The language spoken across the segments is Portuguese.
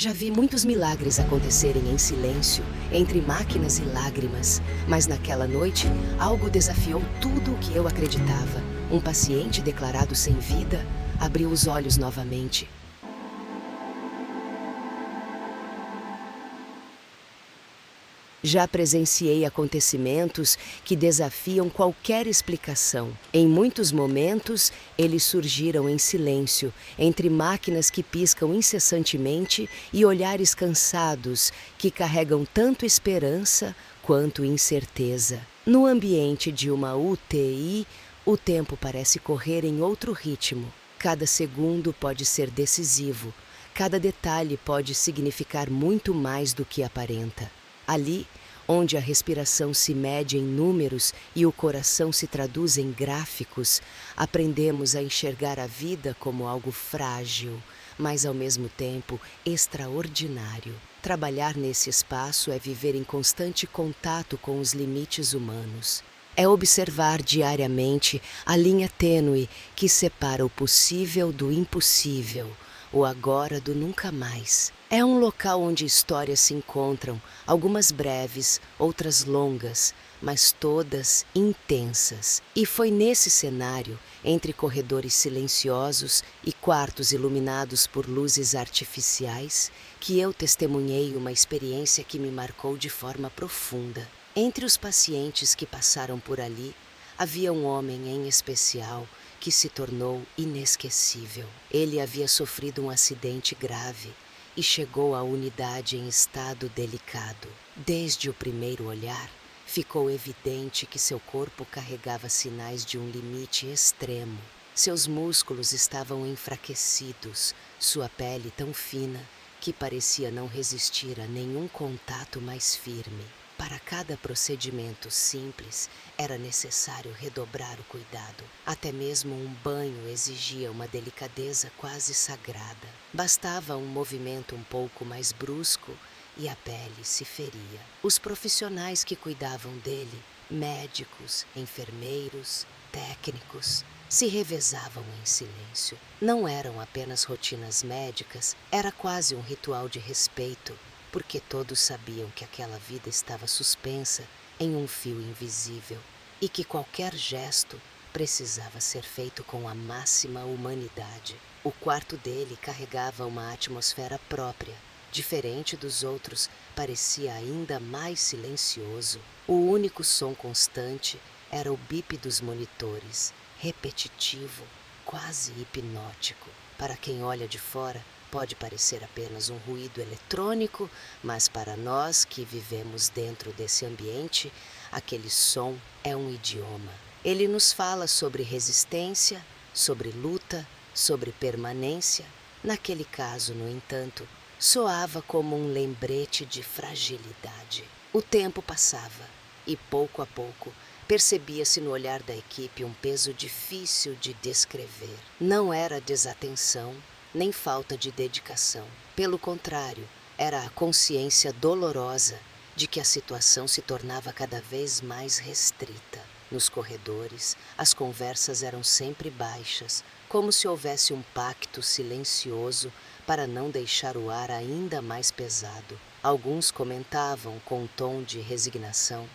Já vi muitos milagres acontecerem em silêncio, entre máquinas e lágrimas, mas naquela noite, algo desafiou tudo o que eu acreditava. Um paciente declarado sem vida abriu os olhos novamente. Já presenciei acontecimentos que desafiam qualquer explicação. Em muitos momentos, eles surgiram em silêncio, entre máquinas que piscam incessantemente e olhares cansados que carregam tanto esperança quanto incerteza. No ambiente de uma UTI, o tempo parece correr em outro ritmo. Cada segundo pode ser decisivo. Cada detalhe pode significar muito mais do que aparenta. Ali, onde a respiração se mede em números e o coração se traduz em gráficos, aprendemos a enxergar a vida como algo frágil, mas ao mesmo tempo extraordinário. Trabalhar nesse espaço é viver em constante contato com os limites humanos. É observar diariamente a linha tênue que separa o possível do impossível, o agora do nunca mais. É um local onde histórias se encontram, algumas breves, outras longas, mas todas intensas. E foi nesse cenário, entre corredores silenciosos e quartos iluminados por luzes artificiais, que eu testemunhei uma experiência que me marcou de forma profunda. Entre os pacientes que passaram por ali, havia um homem em especial que se tornou inesquecível. Ele havia sofrido um acidente grave e chegou à unidade em estado delicado. Desde o primeiro olhar, ficou evidente que seu corpo carregava sinais de um limite extremo. Seus músculos estavam enfraquecidos, sua pele tão fina que parecia não resistir a nenhum contato mais firme. Para cada procedimento simples, era necessário redobrar o cuidado. Até mesmo um banho exigia uma delicadeza quase sagrada. Bastava um movimento um pouco mais brusco e a pele se feria. Os profissionais que cuidavam dele, médicos, enfermeiros, técnicos, se revezavam em silêncio. Não eram apenas rotinas médicas, era quase um ritual de respeito, porque todos sabiam que aquela vida estava suspensa em um fio invisível e que qualquer gesto precisava ser feito com a máxima humanidade. O quarto dele carregava uma atmosfera própria. Diferente dos outros, parecia ainda mais silencioso. O único som constante era o bip dos monitores, repetitivo, quase hipnótico. Para quem olha de fora, pode parecer apenas um ruído eletrônico, mas para nós que vivemos dentro desse ambiente, aquele som é um idioma. Ele nos fala sobre resistência, sobre luta, sobre permanência. Naquele caso, no entanto, soava como um lembrete de fragilidade. O tempo passava e, pouco a pouco, percebia-se no olhar da equipe um peso difícil de descrever. Não era desatenção, nem falta de dedicação. Pelo contrário, era a consciência dolorosa de que a situação se tornava cada vez mais restrita. Nos corredores, as conversas eram sempre baixas, como se houvesse um pacto silencioso para não deixar o ar ainda mais pesado. Alguns comentavam com um tom de resignação: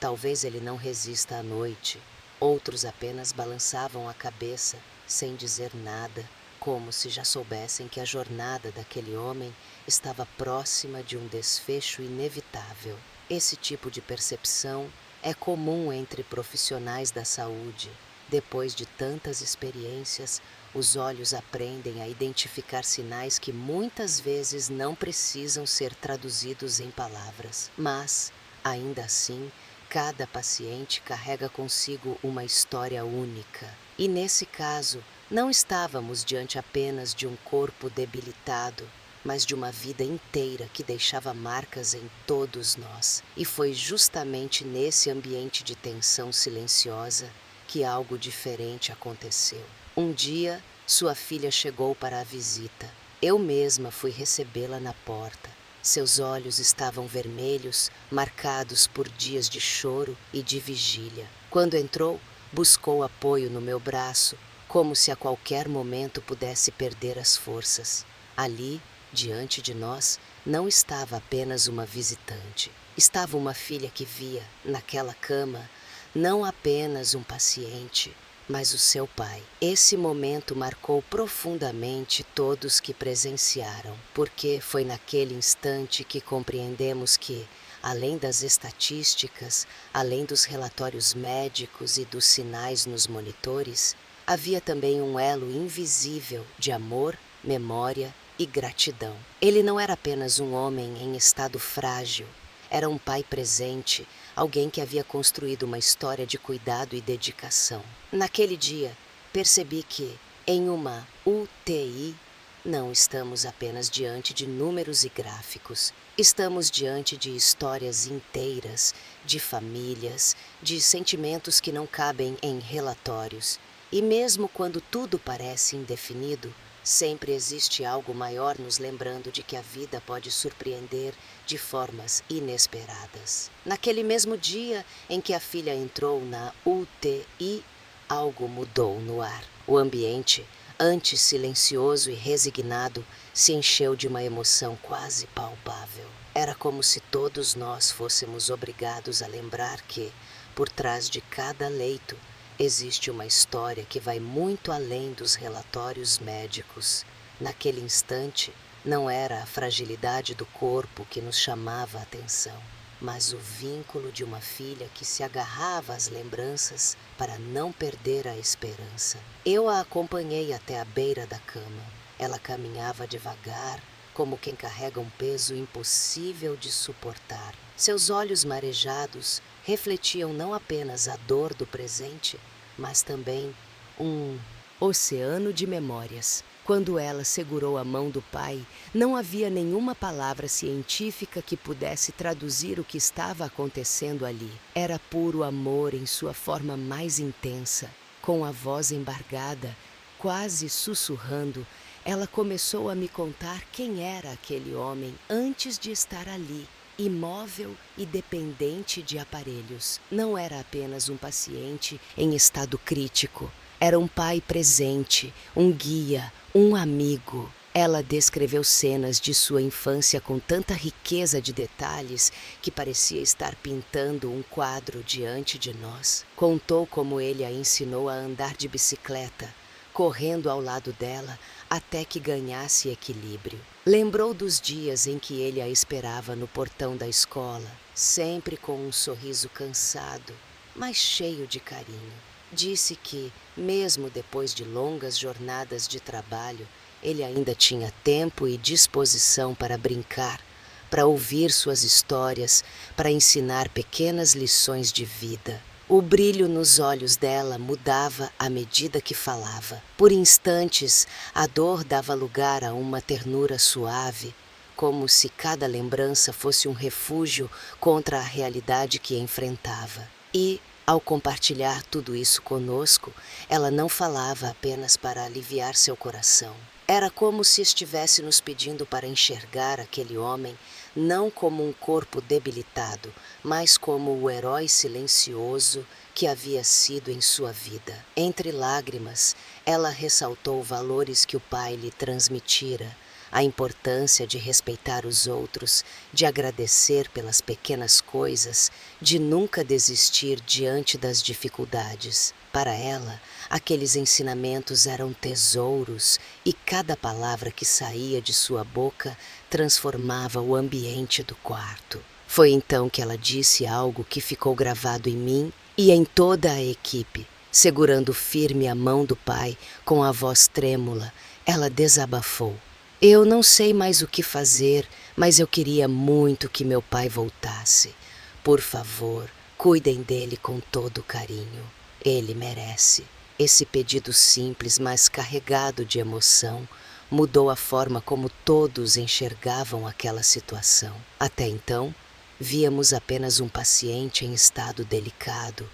talvez ele não resista à noite. Outros apenas balançavam a cabeça, sem dizer nada, como se já soubessem que a jornada daquele homem estava próxima de um desfecho inevitável. Esse tipo de percepção é comum entre profissionais da saúde. Depois de tantas experiências, os olhos aprendem a identificar sinais que muitas vezes não precisam ser traduzidos em palavras. Mas, ainda assim, cada paciente carrega consigo uma história única. E nesse caso, não estávamos diante apenas de um corpo debilitado, mas de uma vida inteira que deixava marcas em todos nós. E foi justamente nesse ambiente de tensão silenciosa que algo diferente aconteceu. Um dia, sua filha chegou para a visita. Eu mesma fui recebê-la na porta. Seus olhos estavam vermelhos, marcados por dias de choro e de vigília. Quando entrou, buscou apoio no meu braço, como se a qualquer momento pudesse perder as forças. Ali, Diante de nós não estava apenas uma visitante. Estava uma filha que via, naquela cama, não apenas um paciente, mas o seu pai. Esse momento marcou profundamente todos que presenciaram, porque foi naquele instante que compreendemos que, além das estatísticas, além dos relatórios médicos e dos sinais nos monitores, havia também um elo invisível de amor, memória e gratidão. Ele não era apenas um homem em estado frágil, era um pai presente, alguém que havia construído uma história de cuidado e dedicação. Naquele dia, percebi que, em uma UTI, não estamos apenas diante de números e gráficos. Estamos diante de histórias inteiras, de famílias, de sentimentos que não cabem em relatórios. E mesmo quando tudo parece indefinido, sempre existe algo maior nos lembrando de que a vida pode surpreender de formas inesperadas. Naquele mesmo dia em que a filha entrou na UTI, algo mudou no ar. O ambiente, antes silencioso e resignado, se encheu de uma emoção quase palpável. Era como se todos nós fôssemos obrigados a lembrar que, por trás de cada leito, existe uma história que vai muito além dos relatórios médicos. Naquele instante, não era a fragilidade do corpo que nos chamava a atenção, mas o vínculo de uma filha que se agarrava às lembranças para não perder a esperança. Eu a acompanhei até a beira da cama. Ela caminhava devagar, como quem carrega um peso impossível de suportar. Seus olhos marejados refletiam não apenas a dor do presente, mas também um oceano de memórias. Quando ela segurou a mão do pai, não havia nenhuma palavra científica que pudesse traduzir o que estava acontecendo ali. Era puro amor em sua forma mais intensa. Com a voz embargada, quase sussurrando, ela começou a me contar quem era aquele homem antes de estar ali, imóvel e dependente de aparelhos. Não era apenas um paciente em estado crítico. Era um pai presente, um guia, um amigo. Ela descreveu cenas de sua infância com tanta riqueza de detalhes que parecia estar pintando um quadro diante de nós. Contou como ele a ensinou a andar de bicicleta, correndo ao lado dela até que ganhasse equilíbrio. Lembrou dos dias em que ele a esperava no portão da escola, sempre com um sorriso cansado, mas cheio de carinho. Disse que, mesmo depois de longas jornadas de trabalho, ele ainda tinha tempo e disposição para brincar, para ouvir suas histórias, para ensinar pequenas lições de vida. O brilho nos olhos dela mudava à medida que falava. Por instantes, a dor dava lugar a uma ternura suave, como se cada lembrança fosse um refúgio contra a realidade que enfrentava. E, ao compartilhar tudo isso conosco, ela não falava apenas para aliviar seu coração. Era como se estivesse nos pedindo para enxergar aquele homem não como um corpo debilitado, mas como o herói silencioso que havia sido em sua vida. Entre lágrimas, ela ressaltou valores que o pai lhe transmitira, a importância de respeitar os outros, de agradecer pelas pequenas coisas, de nunca desistir diante das dificuldades. Para ela, aqueles ensinamentos eram tesouros e cada palavra que saía de sua boca transformava o ambiente do quarto. Foi então que ela disse algo que ficou gravado em mim e em toda a equipe. Segurando firme a mão do pai, com a voz trêmula, ela desabafou. Eu não sei mais o que fazer, mas eu queria muito que meu pai voltasse. Por favor, cuidem dele com todo carinho. Ele merece. Esse pedido simples, mas carregado de emoção, mudou a forma como todos enxergavam aquela situação. Até então, víamos apenas um paciente em estado delicado,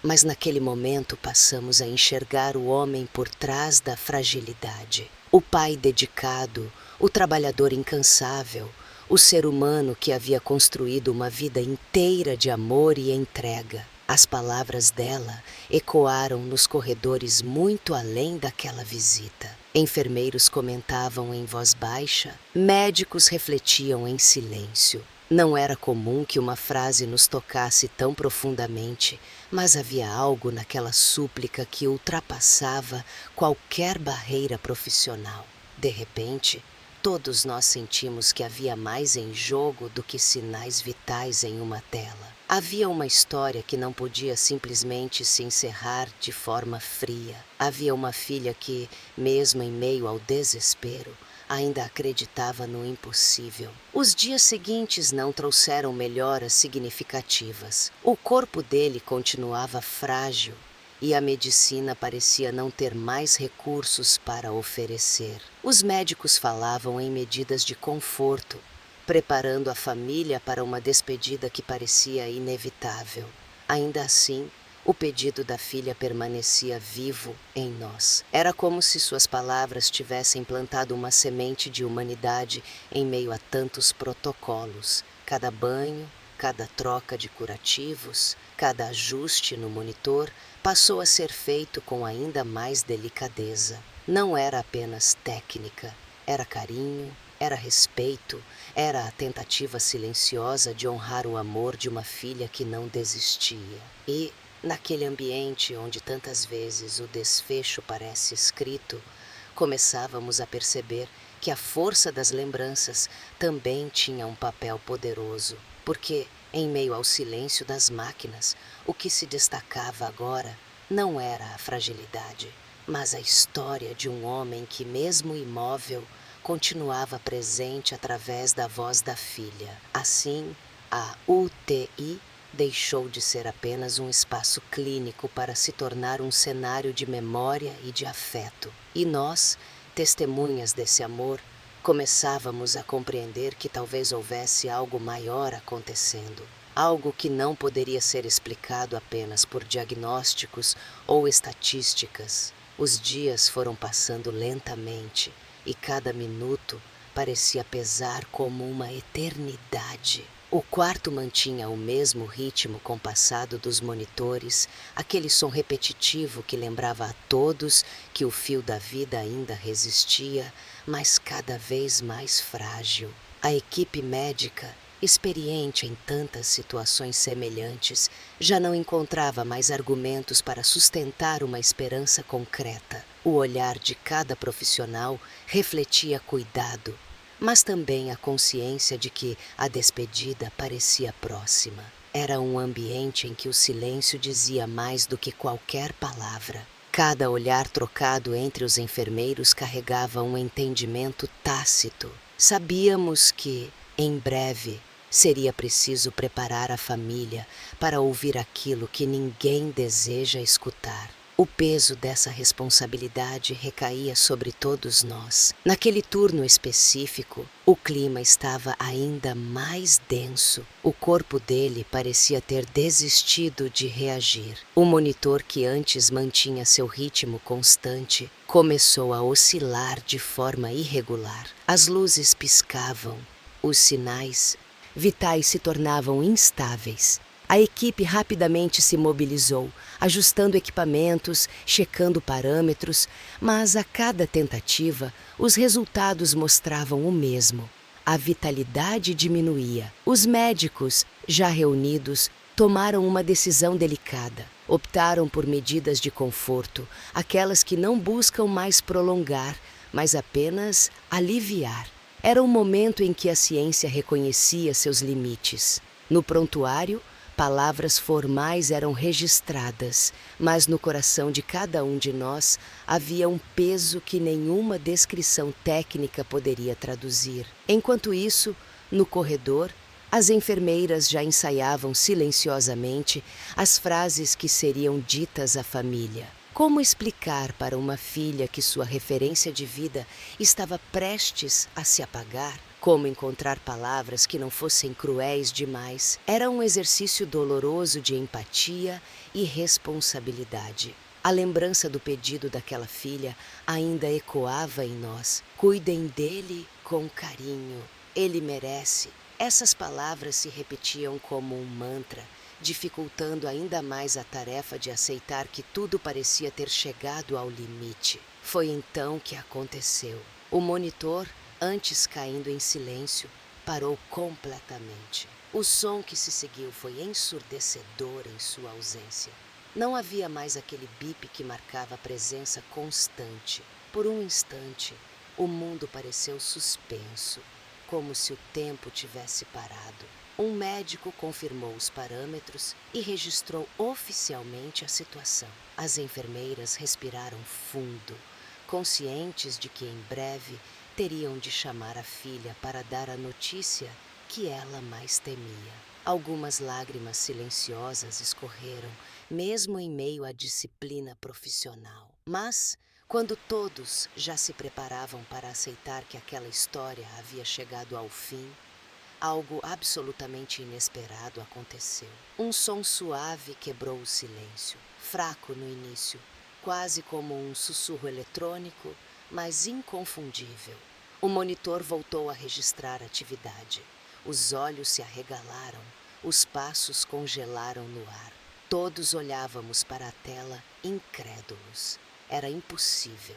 mas naquele momento passamos a enxergar o homem por trás da fragilidade. O pai dedicado, o trabalhador incansável, o ser humano que havia construído uma vida inteira de amor e entrega. As palavras dela ecoaram nos corredores muito além daquela visita. Enfermeiros comentavam em voz baixa, médicos refletiam em silêncio. Não era comum que uma frase nos tocasse tão profundamente, mas havia algo naquela súplica que ultrapassava qualquer barreira profissional. De repente, todos nós sentimos que havia mais em jogo do que sinais vitais em uma tela. Havia uma história que não podia simplesmente se encerrar de forma fria. Havia uma filha que, mesmo em meio ao desespero, ainda acreditava no impossível. Os dias seguintes não trouxeram melhoras significativas. O corpo dele continuava frágil e a medicina parecia não ter mais recursos para oferecer. Os médicos falavam em medidas de conforto, preparando a família para uma despedida que parecia inevitável. Ainda assim, o pedido da filha permanecia vivo em nós. Era como se suas palavras tivessem plantado uma semente de humanidade em meio a tantos protocolos. Cada banho, cada troca de curativos, cada ajuste no monitor passou a ser feito com ainda mais delicadeza. Não era apenas técnica, era carinho, era respeito, era a tentativa silenciosa de honrar o amor de uma filha que não desistia. E, naquele ambiente onde tantas vezes o desfecho parece escrito, começávamos a perceber que a força das lembranças também tinha um papel poderoso, porque, em meio ao silêncio das máquinas, o que se destacava agora não era a fragilidade, mas a história de um homem que, mesmo imóvel, continuava presente através da voz da filha. Assim, a UTI deixou de ser apenas um espaço clínico para se tornar um cenário de memória e de afeto. E nós, testemunhas desse amor, começávamos a compreender que talvez houvesse algo maior acontecendo. Algo que não poderia ser explicado apenas por diagnósticos ou estatísticas. Os dias foram passando lentamente e cada minuto parecia pesar como uma eternidade. O quarto mantinha o mesmo ritmo compassado dos monitores, aquele som repetitivo que lembrava a todos que o fio da vida ainda resistia, mas cada vez mais frágil. A equipe médica, experiente em tantas situações semelhantes, já não encontrava mais argumentos para sustentar uma esperança concreta. O olhar de cada profissional refletia cuidado, mas também a consciência de que a despedida parecia próxima. Era um ambiente em que o silêncio dizia mais do que qualquer palavra. Cada olhar trocado entre os enfermeiros carregava um entendimento tácito. Sabíamos que, em breve, seria preciso preparar a família para ouvir aquilo que ninguém deseja escutar. O peso dessa responsabilidade recaía sobre todos nós. Naquele turno específico, o clima estava ainda mais denso. O corpo dele parecia ter desistido de reagir. O monitor, que antes mantinha seu ritmo constante, começou a oscilar de forma irregular. As luzes piscavam, os sinais vitais se tornavam instáveis. A equipe rapidamente se mobilizou, ajustando equipamentos, checando parâmetros, mas a cada tentativa, os resultados mostravam o mesmo. A vitalidade diminuía. Os médicos, já reunidos, tomaram uma decisão delicada. Optaram por medidas de conforto, aquelas que não buscam mais prolongar, mas apenas aliviar. Era um momento em que a ciência reconhecia seus limites. No prontuário, palavras formais eram registradas, mas no coração de cada um de nós havia um peso que nenhuma descrição técnica poderia traduzir. Enquanto isso, no corredor, as enfermeiras já ensaiavam silenciosamente as frases que seriam ditas à família. Como explicar para uma filha que sua referência de vida estava prestes a se apagar? Como encontrar palavras que não fossem cruéis demais? Era um exercício doloroso de empatia e responsabilidade. A lembrança do pedido daquela filha ainda ecoava em nós. Cuidem dele com carinho. Ele merece. Essas palavras se repetiam como um mantra, dificultando ainda mais a tarefa de aceitar que tudo parecia ter chegado ao limite. Foi então que aconteceu. O monitor, antes caindo em silêncio, parou completamente. O som que se seguiu foi ensurdecedor em sua ausência. Não havia mais aquele bip que marcava a presença constante. Por um instante, o mundo pareceu suspenso, como se o tempo tivesse parado. Um médico confirmou os parâmetros e registrou oficialmente a situação. As enfermeiras respiraram fundo, conscientes de que em breve teriam de chamar a filha para dar a notícia que ela mais temia. Algumas lágrimas silenciosas escorreram, mesmo em meio à disciplina profissional. Mas, quando todos já se preparavam para aceitar que aquela história havia chegado ao fim, algo absolutamente inesperado aconteceu. Um som suave quebrou o silêncio, fraco no início, quase como um sussurro eletrônico, mas inconfundível. O monitor voltou a registrar a atividade. Os olhos se arregalaram, os passos congelaram no ar. Todos olhávamos para a tela incrédulos. Era impossível.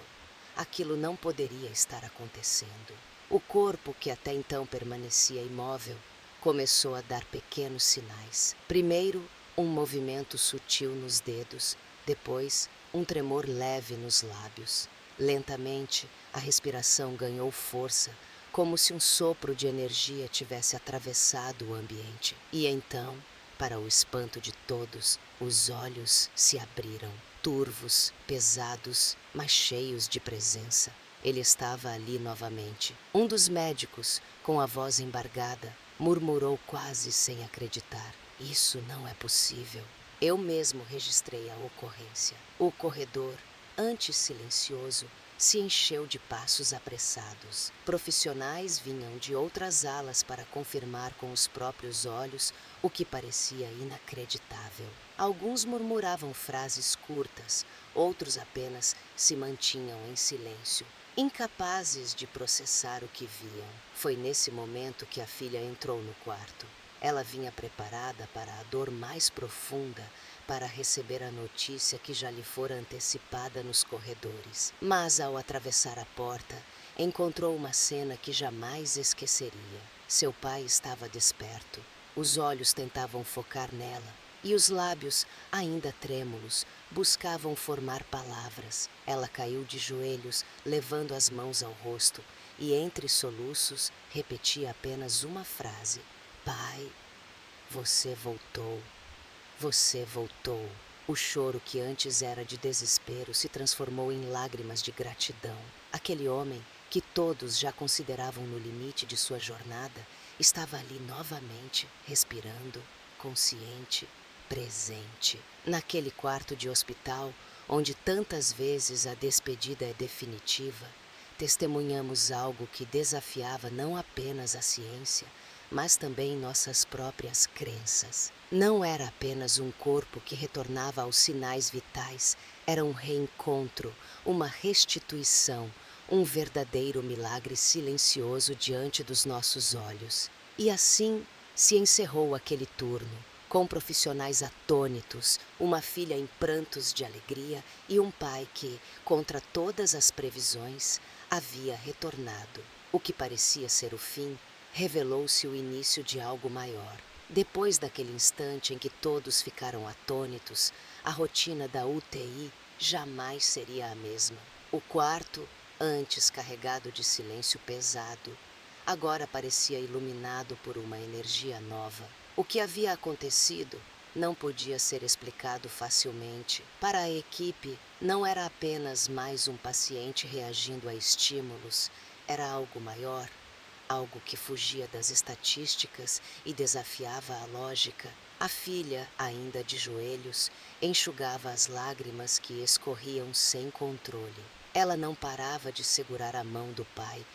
Aquilo não poderia estar acontecendo. O corpo, que até então permanecia imóvel, começou a dar pequenos sinais. Primeiro, um movimento sutil nos dedos, depois, um tremor leve nos lábios. Lentamente, a respiração ganhou força, como se um sopro de energia tivesse atravessado o ambiente. E então, para o espanto de todos, os olhos se abriram, turvos, pesados, mas cheios de presença. Ele estava ali novamente. Um dos médicos, com a voz embargada, murmurou quase sem acreditar: "Isso não é possível." Eu mesmo registrei a ocorrência. O corredor, antes silencioso, se encheu de passos apressados. Profissionais vinham de outras alas para confirmar com os próprios olhos o que parecia inacreditável. Alguns murmuravam frases curtas, outros apenas se mantinham em silêncio, incapazes de processar o que viam. Foi nesse momento que a filha entrou no quarto. Ela vinha preparada para a dor mais profunda, para receber a notícia que já lhe fora antecipada nos corredores. Mas, ao atravessar a porta, encontrou uma cena que jamais esqueceria. Seu pai estava desperto. Os olhos tentavam focar nela, e os lábios, ainda trêmulos, buscavam formar palavras. Ela caiu de joelhos, levando as mãos ao rosto, e entre soluços repetia apenas uma frase: "Pai, você voltou. Você voltou." O choro, que antes era de desespero, se transformou em lágrimas de gratidão. Aquele homem, que todos já consideravam no limite de sua jornada, estava ali novamente, respirando, consciente, presente. Naquele quarto de hospital, onde tantas vezes a despedida é definitiva, testemunhamos algo que desafiava não apenas a ciência, mas também nossas próprias crenças. Não era apenas um corpo que retornava aos sinais vitais, era um reencontro, uma restituição, um verdadeiro milagre silencioso diante dos nossos olhos. E assim se encerrou aquele turno, com profissionais atônitos, uma filha em prantos de alegria e um pai que, contra todas as previsões, havia retornado. O que parecia ser o fim revelou-se o início de algo maior. Depois daquele instante em que todos ficaram atônitos, a rotina da UTI jamais seria a mesma. O quarto, antes carregado de silêncio pesado, agora parecia iluminado por uma energia nova. O que havia acontecido não podia ser explicado facilmente. Para a equipe, não era apenas mais um paciente reagindo a estímulos, era algo maior. Algo que fugia das estatísticas e desafiava a lógica. A filha, ainda de joelhos, enxugava as lágrimas que escorriam sem controle. Ela não parava de segurar a mão do pai,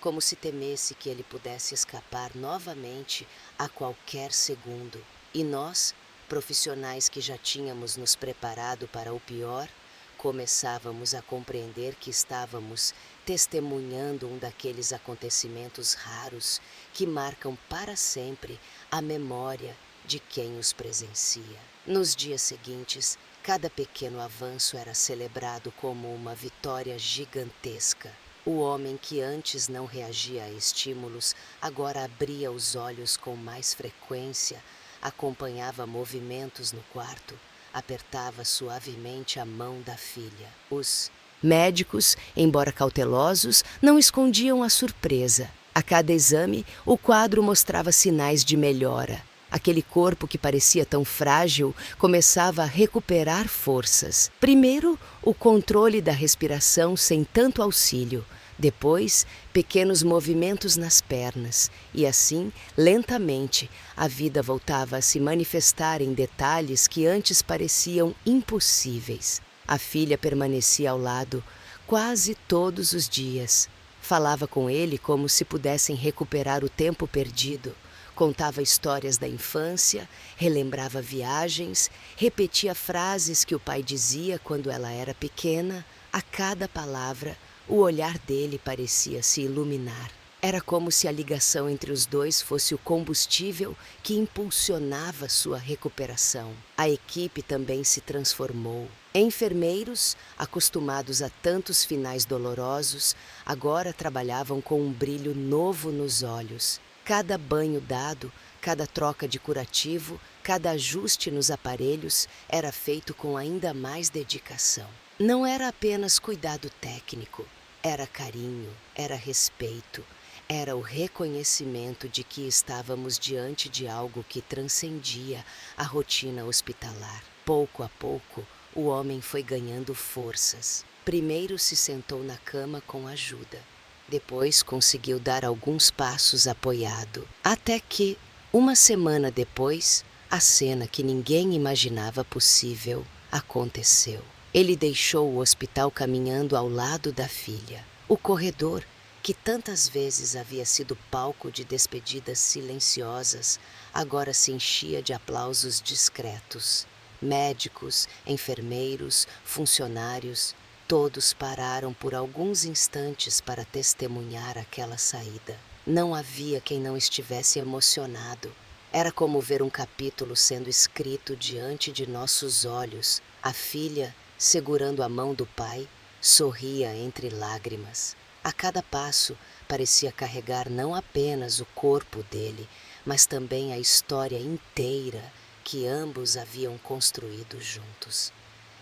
como se temesse que ele pudesse escapar novamente a qualquer segundo. E nós, profissionais que já tínhamos nos preparado para o pior, começávamos a compreender que estávamos testemunhando um daqueles acontecimentos raros que marcam para sempre a memória de quem os presencia. Nos dias seguintes, Cada pequeno avanço era celebrado como uma vitória gigantesca. O homem que antes não reagia a estímulos, agora abria os olhos com mais frequência, acompanhava movimentos no quarto, apertava suavemente a mão da filha. Os médicos, embora cautelosos, não escondiam a surpresa. A cada exame, o quadro mostrava sinais de melhora. Aquele corpo que parecia tão frágil começava a recuperar forças. Primeiro, o controle da respiração sem tanto auxílio. Depois, pequenos movimentos nas pernas. E assim, lentamente, a vida voltava a se manifestar em detalhes que antes pareciam impossíveis. A filha permanecia ao lado quase todos os dias. Falava com ele como se pudessem recuperar o tempo perdido. Contava histórias da infância, relembrava viagens, repetia frases que o pai dizia quando ela era pequena. A cada palavra, o olhar dele parecia se iluminar. Era como se a ligação entre os dois fosse o combustível que impulsionava sua recuperação. A equipe também se transformou. Enfermeiros, acostumados a tantos finais dolorosos, agora trabalhavam com um brilho novo nos olhos. Cada banho dado, cada troca de curativo, cada ajuste nos aparelhos era feito com ainda mais dedicação. Não era apenas cuidado técnico, era carinho, era respeito, era o reconhecimento de que estávamos diante de algo que transcendia a rotina hospitalar. Pouco a pouco, o homem foi ganhando forças. Primeiro se sentou na cama com ajuda. Depois conseguiu dar alguns passos apoiado, até que, uma semana depois, a cena que ninguém imaginava possível aconteceu. Ele deixou o hospital caminhando ao lado da filha. O corredor, que tantas vezes havia sido palco de despedidas silenciosas, agora se enchia de aplausos discretos. Médicos, enfermeiros, funcionários, todos pararam por alguns instantes para testemunhar aquela saída. Não havia quem não estivesse emocionado. Era como ver um capítulo sendo escrito diante de nossos olhos. A filha, segurando a mão do pai, sorria entre lágrimas. A cada passo, parecia carregar não apenas o corpo dele, mas também a história inteira que ambos haviam construído juntos.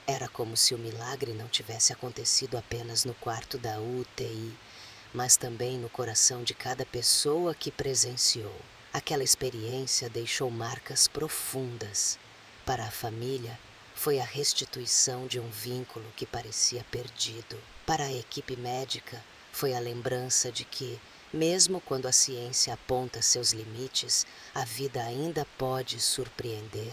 Era como se o milagre não tivesse acontecido apenas no quarto da UTI, mas também no coração de cada pessoa que presenciou. Aquela experiência deixou marcas profundas. Para a família, foi a restituição de um vínculo que parecia perdido. Para a equipe médica, foi a lembrança de que, mesmo quando a ciência aponta seus limites, a vida ainda pode surpreender.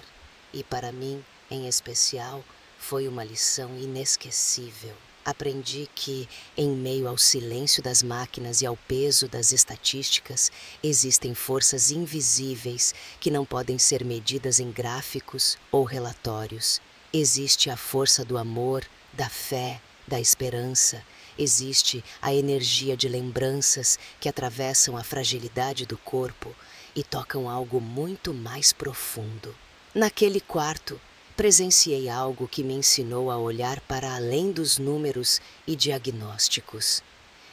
E para mim, em especial, foi uma lição inesquecível. Aprendi que, em meio ao silêncio das máquinas e ao peso das estatísticas, existem forças invisíveis que não podem ser medidas em gráficos ou relatórios. Existe a força do amor, da fé, da esperança. Existe a energia de lembranças que atravessam a fragilidade do corpo e tocam algo muito mais profundo. Naquele quarto, presenciei algo que me ensinou a olhar para além dos números e diagnósticos.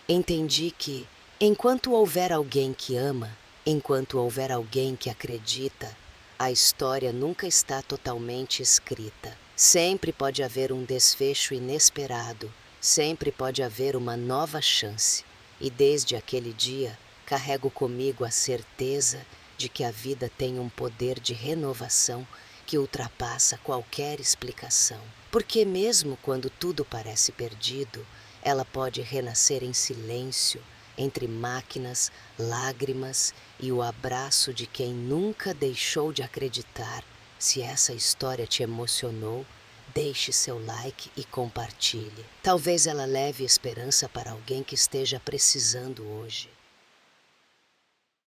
Entendi que, enquanto houver alguém que ama, enquanto houver alguém que acredita, a história nunca está totalmente escrita. Sempre pode haver um desfecho inesperado, sempre pode haver uma nova chance. E desde aquele dia, carrego comigo a certeza de que a vida tem um poder de renovação que ultrapassa qualquer explicação. Porque mesmo quando tudo parece perdido, ela pode renascer em silêncio, entre máquinas, lágrimas e o abraço de quem nunca deixou de acreditar. Se essa história te emocionou, deixe seu like e compartilhe. Talvez ela leve esperança para alguém que esteja precisando hoje.